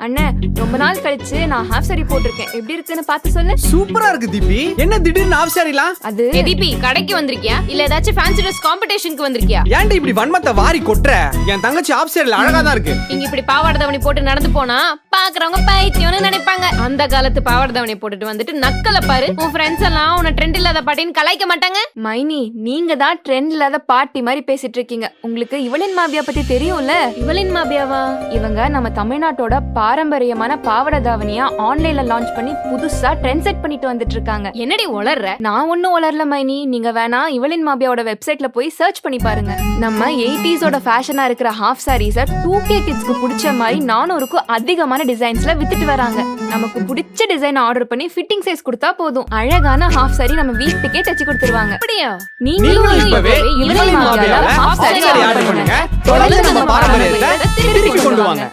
அண்ணே ரொம்ப நாள் கழிச்சு நான் ஹாஃப் சாரி போட்டிருக்கேன். எப்படி இருக்குன்னு பார்த்து சொல்லு. சூப்பரா இருக்கு தீபி. என்ன திடீர்னு ஹாஃப் சாரிலாம்? அது தீபி கடைக்கு வந்திருக்கியா இல்ல ஏதாச்சும் ஃபேன்சி ட்ரெஸ் காம்படிஷனுக்கு வந்திருக்கியா? ஏன்டா இப்படி வன்மத்தை வாரி கொட்ற? என் தங்கச்சி ஹாஃப் சாரில அழகா தான் இருக்கு. இங்க இப்படி பாவாடை தாவணி போட்டு நடந்து போனா பாக்குறவங்க பைத்தியம்னு நினைப்பாங்க. அந்த காலத்து பாவாடை தாவணி போட்டுட்டு வந்துட்டு நக்கல பாரு. உன் ஃப்ரெண்ட்ஸ் எல்லாம் உன்னை ட்ரெண்ட் இல்லாத பாட்டின்னு கலாய்க்க மாட்டாங்க. மைனி நீங்க தான் ட்ரெண்ட் இல்லாத பாட்டி மாதிரி பேசிட்டு இருக்கீங்க. உங்களுக்கு இவளின் மாபியா பத்தி தெரியும்ல? இவளின் மாபியாவா? இவங்க நம்ம தமிழ்நாட்டோட பாரம்பரியமான பாவாடை தாவணியா ஆன்லைன்ல லான்ச் பண்ணி புதுசா ட்ரெண்ட் செட் பண்ணிட்டு வந்துட்டு இருக்காங்க. என்னடி உளர்ற? நான் ஒன்னும் உளரல மைனி. நீங்க வேணா இவளின் மாபியாவோட வெப்சைட்ல போய் சர்ச் பண்ணி பாருங்க. நம்ம 80s ஃபேஷனா இருக்கிற ஹாஃப் சாரீஸ 2K கிட்ஸ்க்கு பிடிச்ச மாதிரி 400க்கும் அதிகமான டிசைன்ஸ்ல வித்துட்டு வராங்க. நமக்கு பிடிச்ச டிசைன் ஆர்டர் பண்ணி ஃபிட்டிங் சைஸ் கொடுத்தா போதும், அழகான ஹாஃப் சாரி நம்ம வீட்டுக்கே தச்சு கொடுத்துருவாங்க. அப்படியா? நீங்களும் இப்பவே இவளின் மாபியால ஹாஃப் சாரி ஆர்டர் பண்ணுங்க. தொடர்ந்து நம்ம பாரம்பரியத்தை திருப்பி கொண்டு வாங்க.